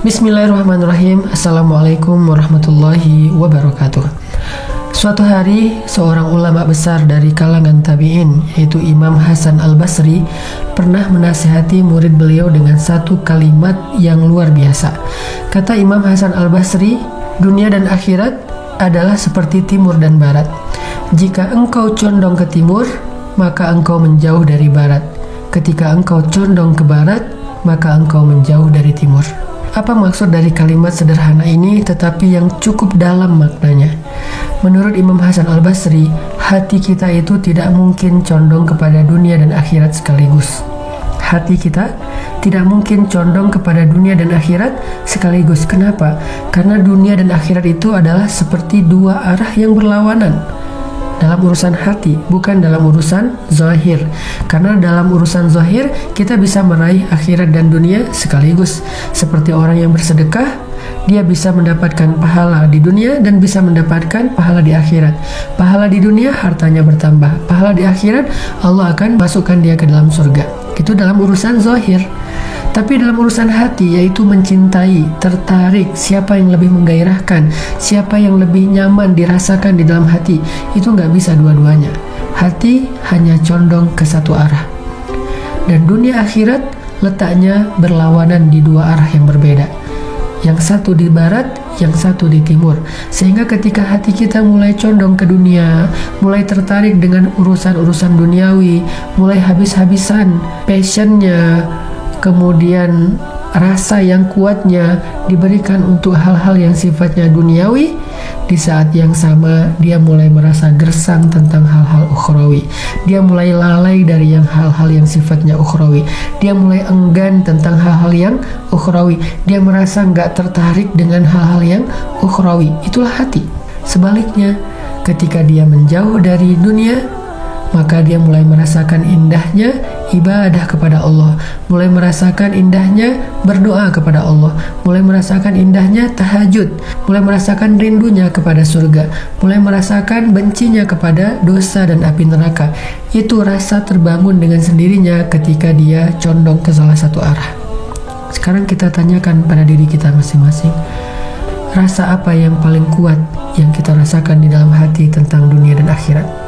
Bismillahirrahmanirrahim. Assalamualaikum warahmatullahi wabarakatuh. Suatu hari, seorang ulama besar dari kalangan tabi'in, yaitu Imam Hasan al-Basri, pernah menasihati murid beliau dengan satu kalimat yang luar biasa. Kata Imam Hasan al-Basri, dunia dan akhirat adalah seperti timur dan barat. Jika engkau condong ke timur, maka engkau menjauh dari barat. Ketika engkau condong ke barat, maka engkau menjauh dari timur. Apa maksud dari kalimat sederhana ini tetapi yang cukup dalam maknanya? Menurut Imam Hasan al-Basri, hati kita itu tidak mungkin condong kepada dunia dan akhirat sekaligus. Hati kita tidak mungkin condong kepada dunia dan akhirat sekaligus. Kenapa? Karena dunia dan akhirat itu adalah seperti dua arah yang berlawanan. Dalam urusan hati, bukan dalam urusan zahir. Karena dalam urusan zahir, kita bisa meraih akhirat dan dunia sekaligus. Seperti orang yang bersedekah, dia bisa mendapatkan pahala di dunia dan bisa mendapatkan pahala di akhirat. Pahala di dunia, hartanya bertambah. Pahala di akhirat, Allah akan masukkan dia ke dalam surga. Itu dalam urusan zahir. Tapi dalam urusan hati, yaitu mencintai, tertarik, siapa yang lebih menggairahkan, siapa yang lebih nyaman dirasakan di dalam hati, itu nggak bisa dua-duanya. Hati hanya condong ke satu arah. Dan dunia akhirat letaknya berlawanan di dua arah yang berbeda. Yang satu di barat, yang satu di timur. Sehingga ketika hati kita mulai condong ke dunia, mulai tertarik dengan urusan-urusan duniawi, mulai habis-habisan passionnya, kemudian rasa yang kuatnya diberikan untuk hal-hal yang sifatnya duniawi, di saat yang sama dia mulai merasa gersang tentang hal-hal ukhrawi. Dia mulai lalai dari hal-hal yang sifatnya ukhrawi. Dia mulai enggan tentang hal-hal yang ukhrawi. Dia merasa nggak tertarik dengan hal-hal yang ukhrawi. Itulah hati. Sebaliknya, ketika dia menjauh dari dunia, maka dia mulai merasakan indahnya ibadah kepada Allah, mulai merasakan indahnya berdoa kepada Allah, mulai merasakan indahnya tahajud, mulai merasakan rindunya kepada surga, mulai merasakan bencinya kepada dosa dan api neraka. Itu rasa terbangun dengan sendirinya ketika dia condong ke salah satu arah. Sekarang kita tanyakan pada diri kita masing-masing, rasa apa yang paling kuat yang kita rasakan di dalam hati tentang dunia dan akhirat?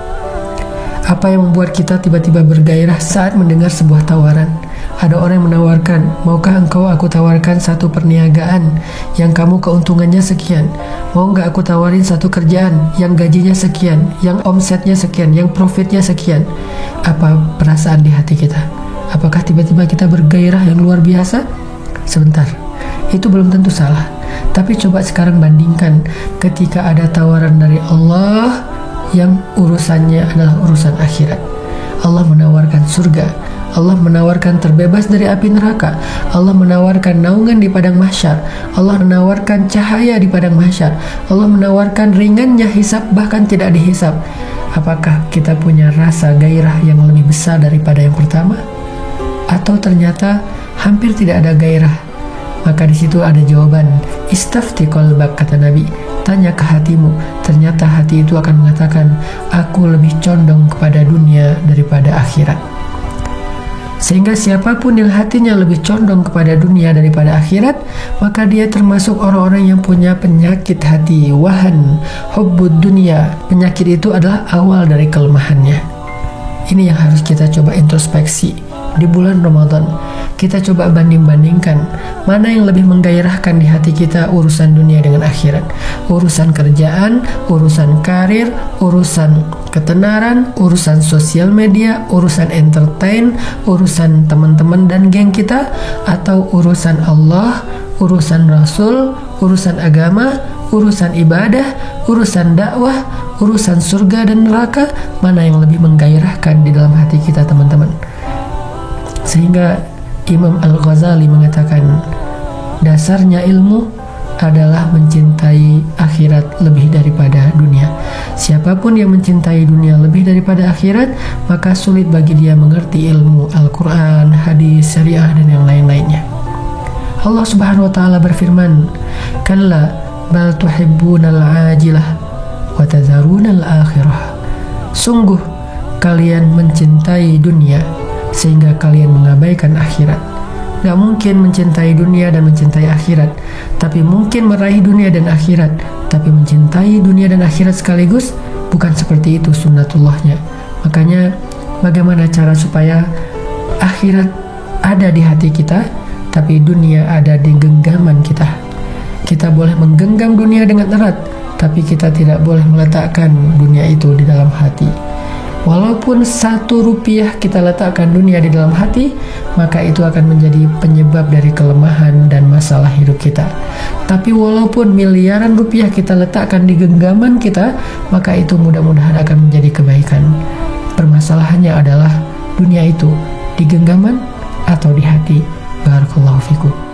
Apa yang membuat kita tiba-tiba bergairah saat mendengar sebuah tawaran? Ada orang yang menawarkan, maukah engkau aku tawarkan satu perniagaan yang kamu keuntungannya sekian? Mau nggak aku tawarin satu kerjaan yang gajinya sekian, yang omsetnya sekian, yang profitnya sekian? Apa perasaan di hati kita? Apakah tiba-tiba kita bergairah yang luar biasa? Sebentar, itu belum tentu salah. Tapi coba sekarang bandingkan ketika ada tawaran dari Allah yang urusannya adalah urusan akhirat. Allah menawarkan surga, Allah menawarkan terbebas dari api neraka, Allah menawarkan naungan di padang mahsyar, Allah menawarkan cahaya di padang mahsyar, Allah menawarkan ringannya hisab bahkan tidak dihisab. Apakah kita punya rasa gairah yang lebih besar daripada yang pertama? Atau ternyata hampir tidak ada gairah? Maka di situ ada jawaban. Istafti qalbak, kata Nabi. Tanya ke hatimu. Ternyata hati itu akan mengatakan, aku lebih condong kepada dunia daripada akhirat. Sehingga siapapun yang hatinya lebih condong kepada dunia daripada akhirat, maka dia termasuk orang-orang yang punya penyakit hati, wahan, hubbud dunia. Penyakit itu adalah awal dari kelemahannya. Ini yang harus kita coba introspeksi di bulan Ramadan. Kita coba banding-bandingkan mana yang lebih menggairahkan di hati kita, urusan dunia dengan akhirat, urusan kerjaan, urusan karir, urusan ketenaran, urusan sosial media, urusan entertain, urusan teman-teman dan geng kita, atau urusan Allah, urusan Rasul, urusan agama, urusan ibadah, urusan dakwah, urusan surga dan neraka. Mana yang lebih menggairahkan di dalam hati kita, teman-teman? Sehingga Imam Al-Ghazali mengatakan, dasarnya ilmu adalah mencintai akhirat lebih daripada dunia. Siapapun yang mencintai dunia lebih daripada akhirat, maka sulit bagi dia mengerti ilmu Al-Quran, hadis, syariah, dan yang lain-lainnya. Allah Subhanahu wa ta'ala berfirman, kalla bal tuhibbunal ajilah wa tadharunal akhirah. Sungguh kalian mencintai dunia sehingga kalian mengabaikan akhirat. Gak mungkin mencintai dunia dan mencintai akhirat, tapi mungkin meraih dunia dan akhirat, tapi mencintai dunia dan akhirat sekaligus. Bukan seperti itu sunnatullahnya. Makanya bagaimana cara supaya akhirat ada di hati kita, tapi dunia ada di genggaman kita. Kita boleh menggenggam dunia dengan erat, tapi kita tidak boleh meletakkan dunia itu di dalam hati. Walaupun 1 rupiah kita letakkan dunia di dalam hati, maka itu akan menjadi penyebab dari kelemahan dan masalah hidup kita. Tapi walaupun miliaran rupiah kita letakkan di genggaman kita, maka itu mudah-mudahan akan menjadi kebaikan. Permasalahannya adalah dunia itu di genggaman atau di hati. Barakallahu fikum.